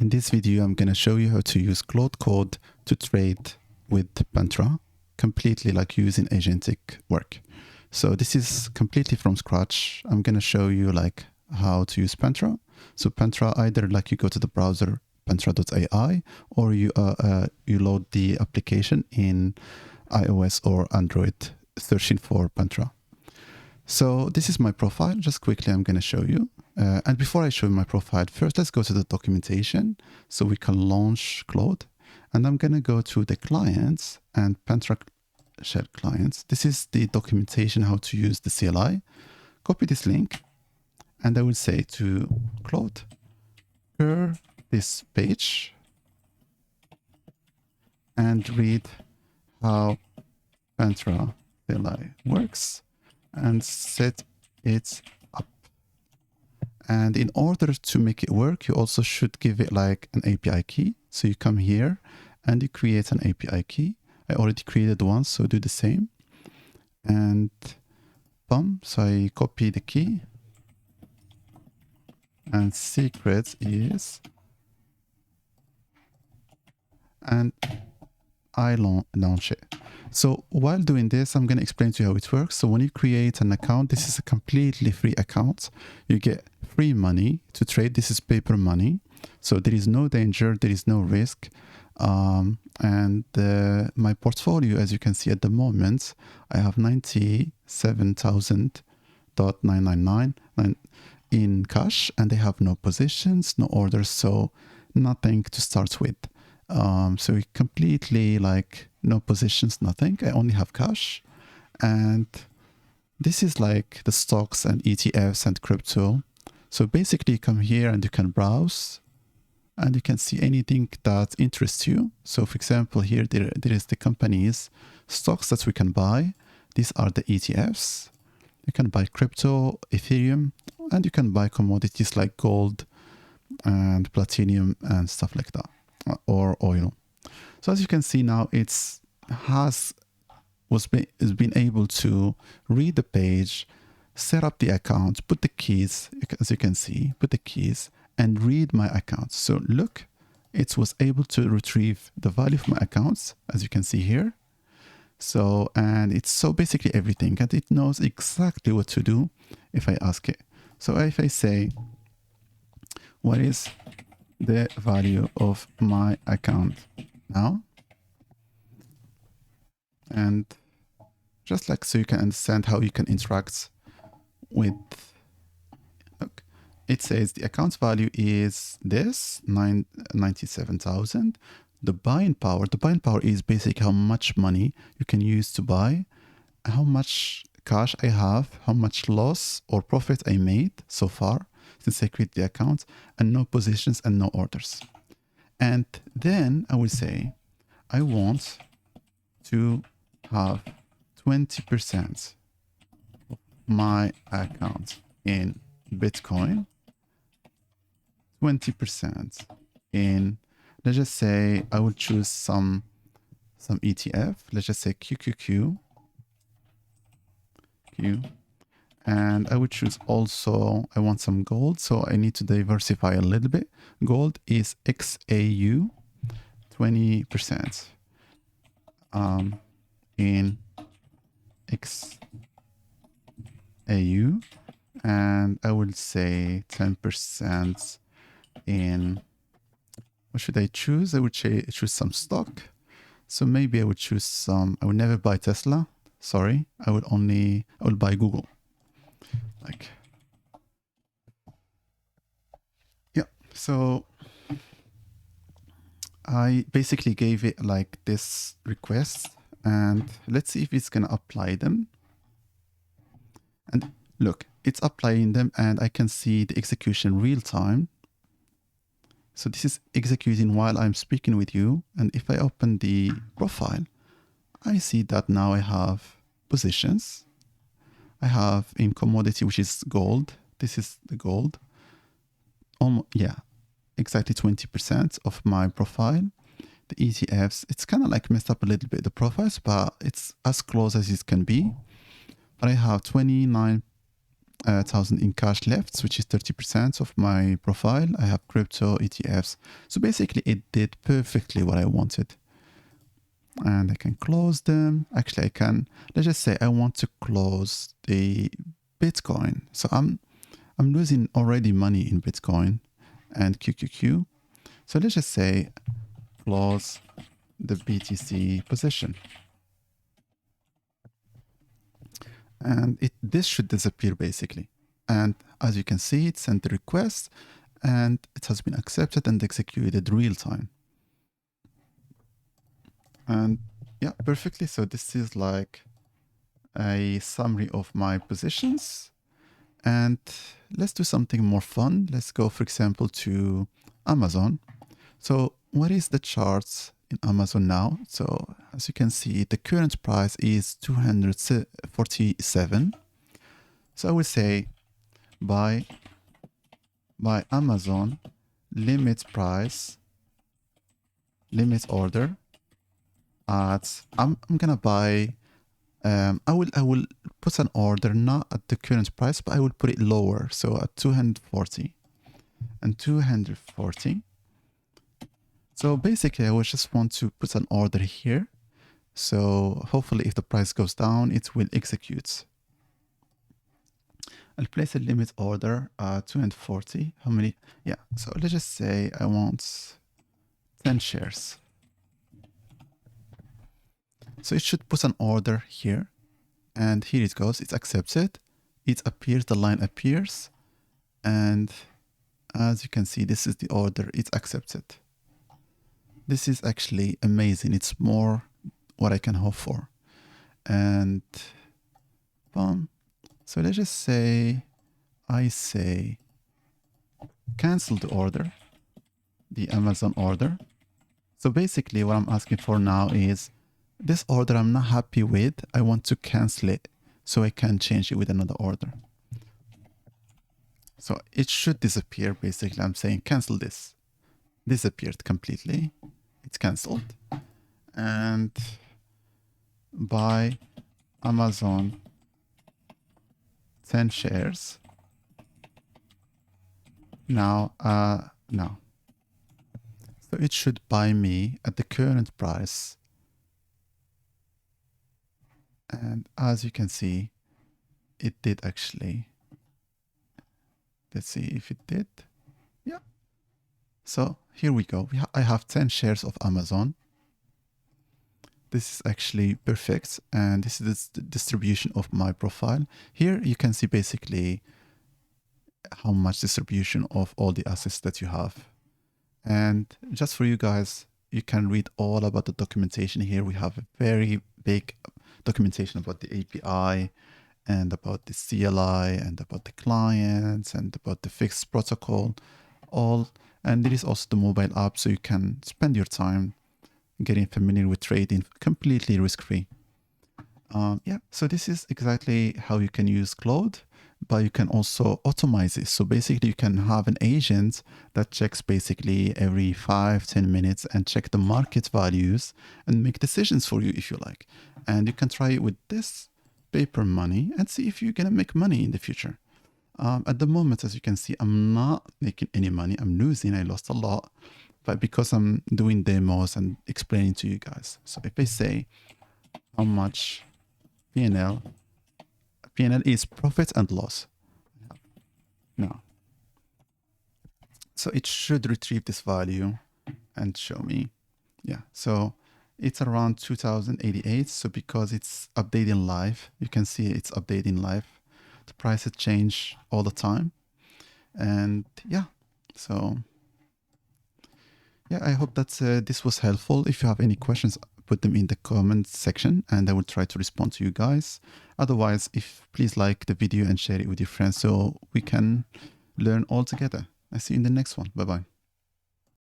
In this video, I'm going to show you how to use Claude Code to trade with Panthra, completely like using agentic work. So this is completely from scratch. I'm going to show you like how to use Panthra. So Panthra, either like you go to the browser panthra.ai, or you load the application in iOS or Android, searching for Panthra. So this is my profile. Just quickly, I'm going to show you. And before I show you my profile, first let's go to the documentation so we can launch Claude. And I'm going to go to the clients and Panthra shell clients. This is the documentation how to use the CLI. Copy this link, and I will say to Claude, per this page and read how Panthra CLI works and set it up. And in order to make it work, you also should give it like an API key. So you come here and you create an API key. I already created one, so do the same. And boom, so I copy the key. And secret is, and I launch it. So while doing this, I'm going to explain to you how it works. So when you create an account, this is a completely free account. You get free money to trade. This is paper money. So there is no danger. There is no risk. And my portfolio, as you can see at the moment, I have 97,000.999 in cash, and they have no positions, no orders, so nothing to start with. So we completely like no positions, nothing. I only have cash. And this is like the stocks and ETFs and crypto. So basically you come here and you can browse and you can see anything that interests you. So for example, here there is the company's stocks that we can buy. These are the ETFs. You can buy crypto, Ethereum, and you can buy commodities like gold and platinum and stuff like that, or oil. So as you can see now, is been able to read the page, set up the account, put the keys, as you can see, put the keys and read my account. So look, it was able to retrieve the value of my accounts, as you can see here. So, and it's so basically everything, and it knows exactly what to do if I ask it. So if I say, what is the value of my account now? And just like so you can understand how you can interact with, look, it says the account value is this 97,000. The buying power is basically how much money you can use to buy, how much cash I have, how much loss or profit I made so far since I created the account, and no positions and no orders. And then I will say, I want to have 20% of my account in Bitcoin, 20% in, let's just say I will choose some ETF. Let's just say QQQ. And I would choose also, I want some gold, so I need to diversify a little bit. Gold is XAU, 20% in XAU, and I would say 10% in, what should I choose? I would choose some stock. So maybe I would choose some, I would never buy Tesla. Sorry, I would buy Google. Like, yeah. So I basically gave it like this request, and let's see if it's gonna apply them. And look, it's applying them, and I can see the execution real time. So this is executing while I'm speaking with you. And if I open the profile, I see that now I have positions. I have in commodity, which is gold. This is the gold. Yeah, exactly 20% of my profile. The ETFs, it's kind of like messed up a little bit, the profiles, but it's as close as it can be. But I have 29 thousand in cash left, which is 30% of my profile. I have crypto ETFs. So basically it did perfectly what I wanted. And I can close them. Actually, I can, let's just say I want to close the Bitcoin. So I'm losing already money in Bitcoin and QQQ. So let's just say close the BTC position. And this should disappear basically. And as you can see, it sent the request and it has been accepted and executed real time. And yeah, perfectly. So this is like a summary of my positions. And let's do something more fun. Let's go, for example, to Amazon. So what is the charts in Amazon now? So as you can see, the current price is 247. So I would say buy Amazon limit price, limit order at, I'm gonna buy, I will put an order not at the current price, but I will put it lower. So at 240 and 240. So basically I would just want to put an order here. So hopefully if the price goes down, it will execute. I'll place a limit order at 240. How many? Yeah, so let's just say I want 10 shares. So it should put an order here. And here it goes. It's accepted. It appears, the line appears. And as you can see, this is the order. It's accepted. This is actually amazing. It's more what I can hope for. And boom. So let's just say, I say, cancel the order, the Amazon order. So basically what I'm asking for now is this order I'm not happy with. I want to cancel it so I can change it with another order. So it should disappear. Basically, I'm saying cancel this. Disappeared completely. It's canceled. And buy Amazon 10 shares. Now, no. So it should buy me at the current price. And as you can see, it did actually. Let's see if it did. Yeah. So here we go. I have 10 shares of Amazon. This is actually perfect. And this is the distribution of my profile. Here you can see basically how much distribution of all the assets that you have. And just for you guys, you can read all about the documentation here. We have a very big documentation about the API and about the CLI and about the clients and about the fixed protocol, all. And there is also the mobile app, so you can spend your time getting familiar with trading completely risk-free. Yeah, so this is exactly how you can use Claude, but you can also automate it. So basically you can have an agent that checks basically every 5-10 minutes and check the market values and make decisions for you if you like. And you can try it with this paper money and see if you're gonna make money in the future. At the moment, as you can see, I'm not making any money. I'm losing. I lost a lot, but because I'm doing demos and explaining to you guys. So if I say how much P&L is profit and loss. No. So it should retrieve this value and show me. Yeah. So it's around 2088. So because it's updating live, you can see it's updating live. The prices change all the time. And yeah, so yeah, I hope that this was helpful. If you have any questions, put them in the comments section and I will try to respond to you guys. Otherwise, please like the video and share it with your friends so we can learn all together. I see you in the next one. Bye-bye.